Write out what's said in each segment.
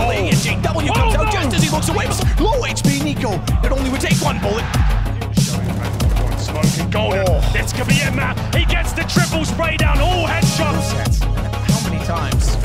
early, and JW comes out just as he looks away. Low HP Nico, it only would take one bullet. Smoking golden. This could be it, man. He gets the triple spray down, all headshots. How many times?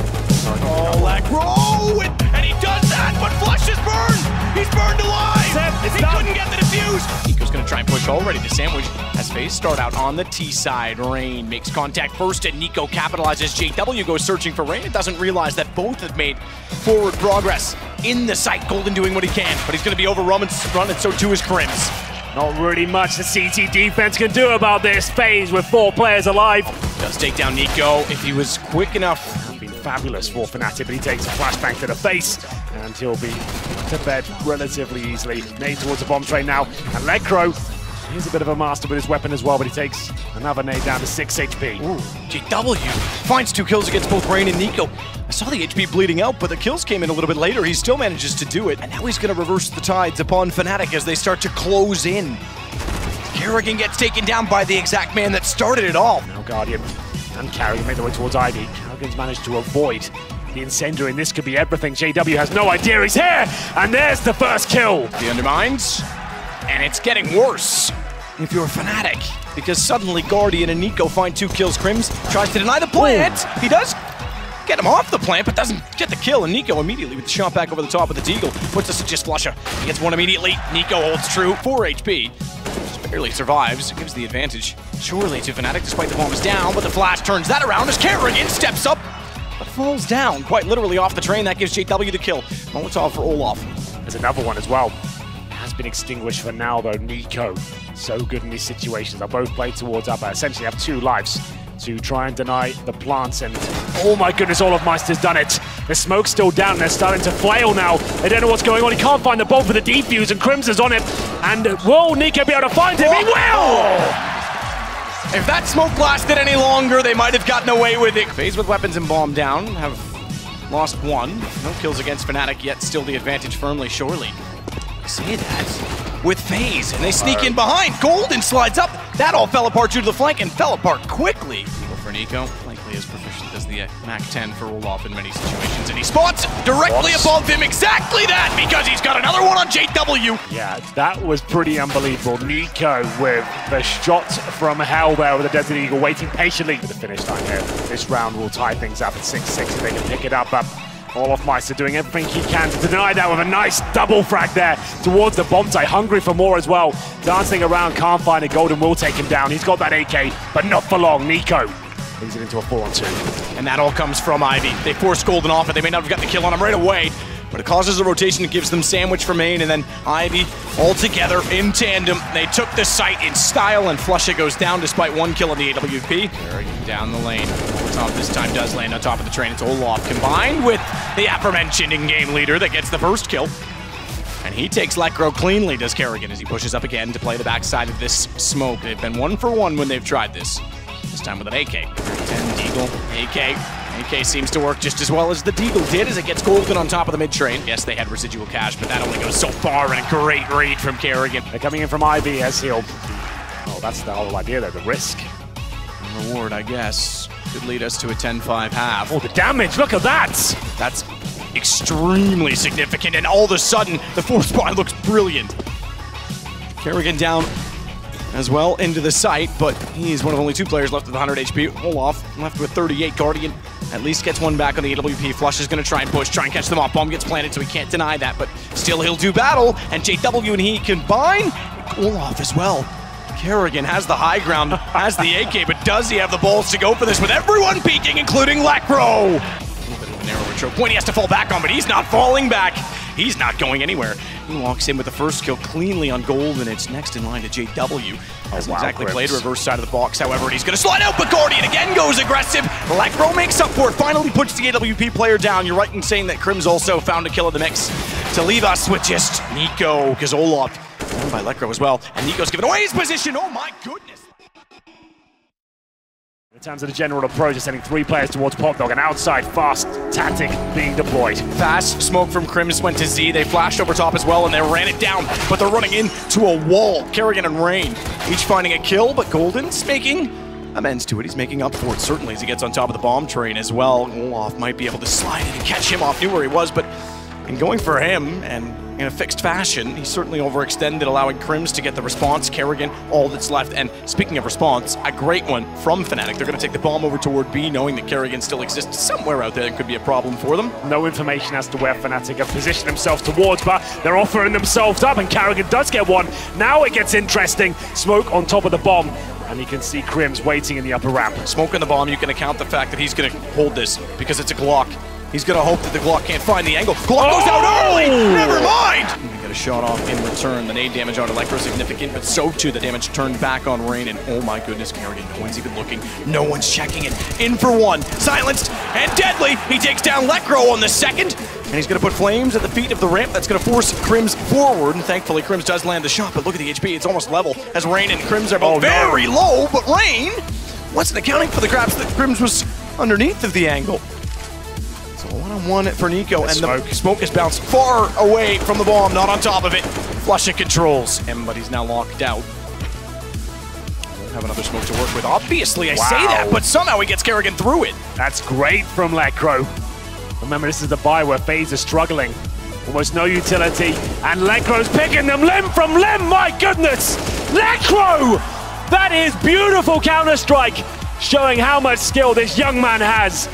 Oh, Lacro, and he does that, but Flush is burned. He's burned alive. He couldn't get the defuse. Nico's gonna try and push already to sandwich as FaZe start out on the T side. Rain makes contact first, and Nico capitalizes. JW goes searching for Rain. It doesn't realize that both have made forward progress in the site. Golden doing what he can, but he's gonna be overrun, and so too is Crims. Not really much the CT defense can do about this. FaZe with 4 players alive. Does take down Nico if he was quick enough. Been fabulous for Fnatic, but he takes a flashbang to the face, and he'll be to bed relatively easily. Nade towards the bomb train now, and Legro, he's a bit of a master with his weapon as well, but he takes another nade down to 6 HP. Ooh, JW finds 2 kills against both Rain and Nico. I saw the HP bleeding out, but the kills came in a little bit later. He still manages to do it, and now he's going to reverse the tides upon Fnatic as they start to close in. Kerrigan gets taken down by the exact man that started it all. Now Guardian and Kerrigan make their way towards Ivy. Kerrigan's managed to avoid the incendiary, and this could be everything. JW has no idea he's here, and there's the first kill. He undermines, and it's getting worse if you're Fnatic, because suddenly Guardian and Nico find 2 kills. Crims tries to deny the plant. He does get him off the plant, but doesn't get the kill, and Nico immediately with the shot back over the top of the Deagle puts us at just Flusher. He gets one immediately. Nico holds true, 4 HP. Just barely survives, gives the advantage surely to Fnatic despite the bomb is down, but the flash turns that around as Kerrigan steps up, but falls down quite literally off the train. That gives JW the kill. Molotov for Olaf. There's another one as well. Has been extinguished for now though. Nico, so good in these situations. They'll both play towards Upper, essentially have 2 lives to try and deny the plants, and oh my goodness, Olafmeister's done it. The smoke's still down, they're starting to flail now. They don't know what's going on. He can't find the bomb for the defuse, and Crimson's on it. And will Nico be able to find him? He will! If that smoke lasted any longer, they might have gotten away with it. FaZe with weapons and bomb down have lost 1. No kills against Fnatic yet, still the advantage firmly, surely. Say that with FaZe, and they sneak in behind. Golden slides up. That all fell apart due to the flank, and fell apart quickly. For Nico, likely as proficient as the MAC-10 for Olaf in many situations, and he spots directly above him exactly that, because he's got another one on JW. Yeah, that was pretty unbelievable. Nico with the shot from hell there with the Desert Eagle, waiting patiently for the finish line here. This round will tie things up at 6-6 if they can pick it up. Olafmeister doing everything he can to deny that with a nice double frag there towards the bomb site. Hungry for more as well. Dancing around, can't find it. Golden will take him down. He's got that AK, but not for long. Nico brings it into a 4-on-2. And that all comes from Ivy. They force Golden off it. They may not have gotten the kill on him right away, but it causes a rotation. It gives them sandwich for main, and then Ivy all together in tandem. They took the site in style, and Flusha goes down despite 1 kill on the AWP. Kerrigan down the lane. Olaf this time does land on top of the train. It's Olaf combined with the aforementioned in-game leader that gets the first kill. And he takes Lecro cleanly, does Kerrigan, as he pushes up again to play the backside of this smoke. They've been 1 for 1 when they've tried this. This time with an AK. 10 Deagle, AK. AK seems to work just as well as the Deagle did as it gets Golden on top of the mid-train. Yes, they had residual cash, but that only goes so far, and a great read from Kerrigan. They're coming in from Ivy as he'll... Oh, that's the whole idea there, the risk. Reward, I guess, could lead us to a 10-5 half. Oh, the damage, look at that! That's extremely significant, and all of a sudden, the 4th spot looks brilliant. Kerrigan down as well into the site, but he's one of only 2 players left with 100 HP. Olaf left with 38. Guardian at least gets 1 back on the AWP. Flush is going to try and push, try and catch them off. Bomb gets planted, so he can't deny that, but still he'll do battle, and JW and he combine. Olaf as well. Kerrigan has the high ground, has the AK, but does he have the balls to go for this with everyone peeking, including Lacro? A little bit of a narrower choke point he has to fall back on, but he's not falling back. He's not going anywhere. He walks in with the first kill cleanly on Golden. It's next in line to JW. Hasn't exactly played reverse side of the box, however, and he's going to slide out, but Guardian again goes aggressive. Lacro makes up for it, finally puts the AWP player down. You're right in saying that Crims also found a kill in the mix to leave us with just Nico, because Olaf won by Lacro as well, and Nico's giving away his position. Oh my goodness. In terms of the general approach, sending 3 players towards Popdog, and outside fast tactic being deployed. Fast smoke from Crims went to Z. They flashed over top as well, and they ran it down, but they're running into a wall. Kerrigan and Rain each finding a kill, but Golden's making amends to it. He's making up for it, certainly, as he gets on top of the bomb train as well. Olaf might be able to slide in and catch him off. Knew where he was, but and going for him, and in a fixed fashion, he certainly overextended, allowing Crims to get the response. Kerrigan, all that's left. And speaking of response, a great one from Fnatic. They're going to take the bomb over toward B, knowing that Kerrigan still exists somewhere out there and could be a problem for them. No information as to where Fnatic have positioned themselves towards, but they're offering themselves up, and Kerrigan does get one. Now it gets interesting. Smoke on top of the bomb, and you can see Crims waiting in the upper ramp. Smoke on the bomb, you can account the fact that he's going to hold this because it's a Glock. He's going to hope that the Glock can't find the angle. Glock goes out early! Never mind! He got a shot off in return. The nade damage on Electro significant, but so too the damage turned back on Rain. And oh my goodness, Kerrigan, no one's even looking. No one's checking it. In for one. Silenced and deadly. He takes down Electro on the second. And he's going to put Flames at the feet of the ramp. That's going to force Crims forward. And thankfully, Crims does land the shot. But look at the HP. It's almost level as Rain and Crims are both very low. But Rain wasn't accounting for the grabs that Crims was underneath of the angle. One for Nico, and the smoke is bounced far away from the bomb, not on top of it. Flusha controls him, but he's now locked out. Won't have another smoke to work with. Obviously, I say that, but somehow he gets Kerrigan through it. That's great from Lekro. Remember, this is the buy where FaZe is struggling. Almost no utility, and Lekro's picking them limb from limb. My goodness, Lekro! That is beautiful Counter-Strike, showing how much skill this young man has.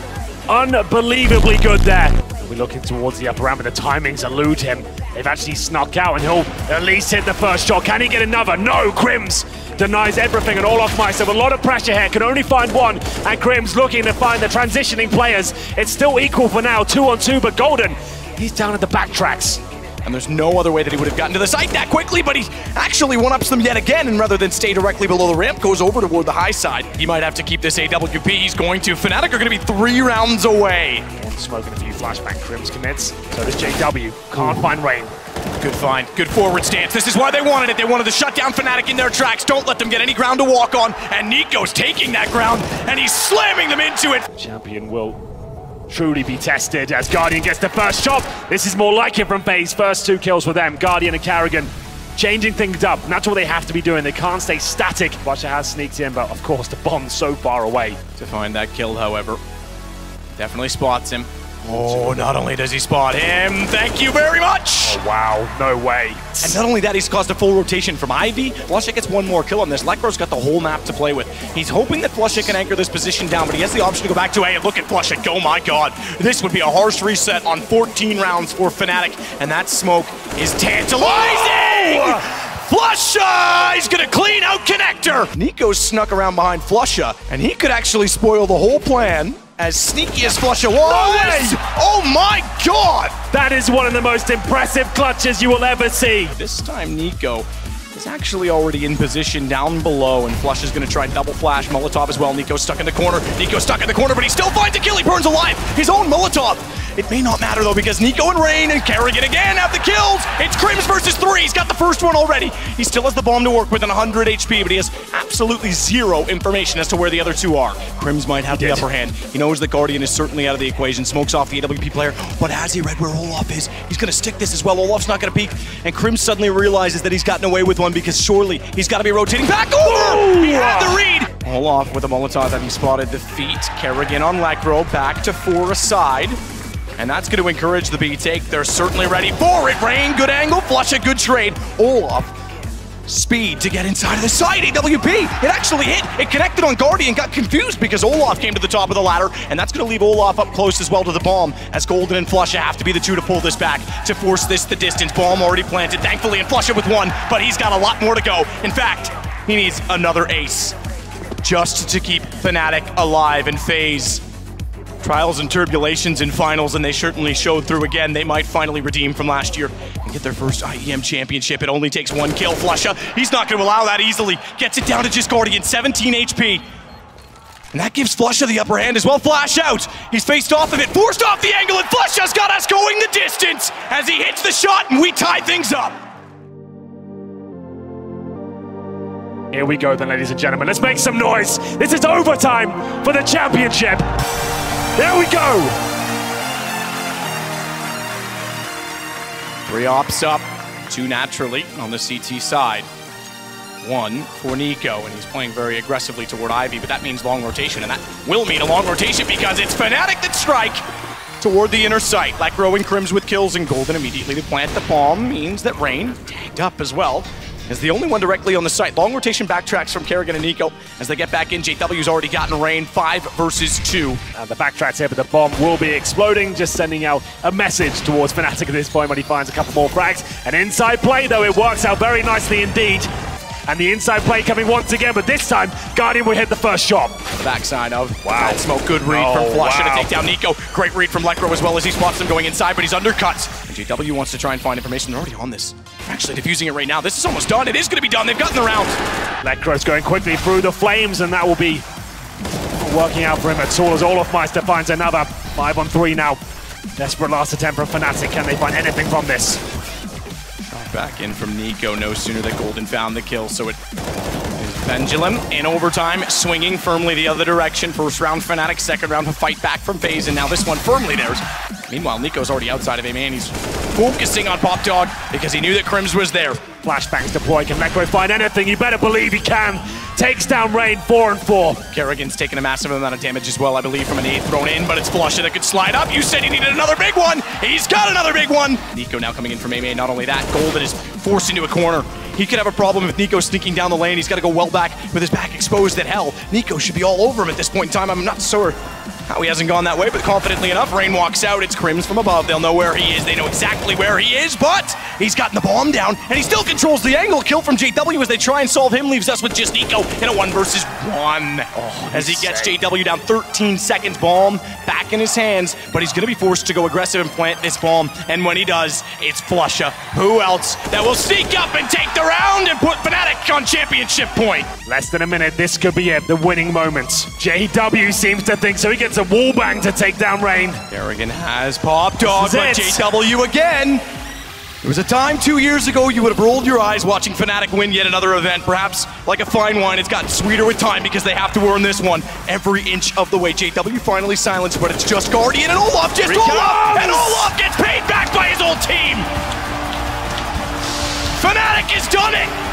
Unbelievably good there. We're looking towards the upper ramp, but the timings elude him. They've actually snuck out, and he'll at least hit the first shot. Can he get another? No, Crims denies everything, and all off Mice. So a lot of pressure here, can only find one, and Crims looking to find the transitioning players. It's still equal for now, 2-on-2, but Golden, he's down at the backtracks. And there's no other way that he would have gotten to the site that quickly, but he actually one-ups them yet again, and rather than stay directly below the ramp, goes over toward the high side. He might have to keep this AWP. He's going to. Fnatic are going to be 3 rounds away. One smoke and a few flashbang. Crims commits. So does JW. Can't find Rain. Good find. Good forward stance. This is why they wanted it. They wanted to shut down Fnatic in their tracks. Don't let them get any ground to walk on. And Nico's taking that ground, and he's slamming them into it. Champion will truly be tested as Guardian gets the first shot. This is more like it from FaZe. First 2 kills for them. Guardian and Kerrigan changing things up. And that's what they have to be doing. They can't stay static. Flusha has sneaked in, but of course the bomb's so far away. To find that kill, however. Definitely spots him. Oh, not only does he spot him, thank you very much! Oh, wow, no way. And not only that, he's caused a full rotation from Ivy. Flusha gets one more kill on this. Lekro's got the whole map to play with. He's hoping that Flusha can anchor this position down, but he has the option to go back to A. And look at Flusha go, my god. This would be a harsh reset on 14 rounds for Fnatic, and that smoke is tantalizing! Oh! Flusha! He's gonna clean out Connector! Nico snuck around behind Flusha, and he could actually spoil the whole plan. As sneaky as Flusha was! No! Oh my god! That is one of the most impressive clutches you will ever see. This time Nico is actually already in position down below, and Flusha's gonna try double flash Molotov as well. Nico's stuck in the corner. Nico's stuck in the corner, but he still finds a kill. He burns alive. His own Molotov. It may not matter though, because Nico and Rain and Kerrigan again have the kills. It's Crims versus 3. He's got the first one already. He still has the bomb to work with and 100 HP, but he has absolutely 0 information as to where the other 2 are. Crims might have the upper hand. He knows that Guardian is certainly out of the equation. Smokes off the AWP player, but has he read where Olaf is? He's gonna stick this as well. Olaf's not gonna peek, and Crims suddenly realizes that he's gotten away with one because surely he's gotta be rotating back over! He had the read! Olaf with a Molotov that he spotted the feet. Kerrigan on Lekro, back to 4 aside. And that's going to encourage the B take. They're certainly ready for it. Rain, good angle. Flusha, good trade. Olaf, speed to get inside of the side. AWP, it actually hit. It connected on Guardian, got confused because Olaf came to the top of the ladder, and that's going to leave Olaf up close as well to the bomb, as Golden and Flusha have to be the 2 to pull this back, to force this the distance. Bomb already planted, thankfully, and Flusha with 1, but he's got a lot more to go. In fact, he needs another ace just to keep Fnatic alive in FaZe. Trials and turbulations in finals, and they certainly showed through again. They might finally redeem from last year and get their first IEM championship. It only takes 1 kill. Flusha, he's not going to allow that easily. Gets it down to just Guardian, 17 HP. And that gives Flusha the upper hand as well. Flash out. He's faced off of it, forced off the angle, and Flusha's got us going the distance as he hits the shot, and we tie things up. Here we go then, ladies and gentlemen. Let's make some noise. This is overtime for the championship. There we go! 3 ops up, 2 naturally on the CT side. 1 for Nico, and he's playing very aggressively toward Ivy, but that means long rotation, and that will mean a long rotation because it's Fnatic that strike. toward the inner site. Lekro and Crims with kills and Golden immediately to plant the bomb means that Rain tagged up as well. Is the only one directly on the site. Long rotation backtracks from Kerrigan and Nico as they get back in. JW's already gotten Rain 5 versus 2. The backtracks here, but the bomb will be exploding, just sending out a message towards Fnatic at this point when he finds a couple more frags. An inside play, though, it works out very nicely indeed. And the inside play coming once again, but this time, Guardian will hit the first shot. The backside of that smoke. Good read from Flusha to take down Nico. Great read from Lekro as well as he spots him going inside, but he's undercut. And JW wants to try and find information. They're already on this. They're actually defusing it right now. This is almost done. It is going to be done. They've gotten the round. Lekro's going quickly through the flames, and that will be working out for him at all as Olofmeister finds another 5-on-3 now. Desperate last attempt from Fnatic. Can they find anything from this? Back in from Nico, no sooner than Golden found the kill, so it is Pendulum in overtime, swinging firmly the other direction. First round Fnatic, second round a fight back from FaZe, and now this one firmly theirs. Meanwhile, Nico's already outside of him, and he's focusing on Pop Dog because he knew that Crims was there. Flashbangs deployed. Can Lekro find anything? You better believe he can. Takes down Rain 4-4. Kerrigan's taking a massive amount of damage as well, I believe, from an 8 thrown in, but it's Flusha that could slide up. You said he needed another big one. He's got another big one. Nico now coming in from A-Main. Not only that, Golden is forced into a corner. He could have a problem with Nico sneaking down the lane. He's got to go well back with his back exposed at hell. Nico should be all over him at this point in time. I'm not sure how he hasn't gone that way, but confidently enough, Rain walks out. It's Crims from above. They'll know where he is. They know exactly where he is, but he's gotten the bomb down, and he still controls the angle. Kill from JW as they try and solve him. Leaves us with just Nico in a 1 versus 1. As he gets JW down 13 seconds. Bomb back in his hands, but he's going to be forced to go aggressive and plant this bomb. And when he does, it's Flusha. Who else that will sneak up and take the round and put Fnatic on championship point? Less than a minute. This could be it. The winning moment. JW seems to think so. He gets a wallbang to take down Rain. Kerrigan has Pop Dog, but JW again. There was a time 2 years ago you would have rolled your eyes watching Fnatic win yet another event. Perhaps like a fine wine, it's gotten sweeter with time because they have to earn this one every inch of the way. JW finally silenced, but it's just Guardian and Olaf, just Olaf! And Olaf gets paid back by his old team! Fnatic has done it!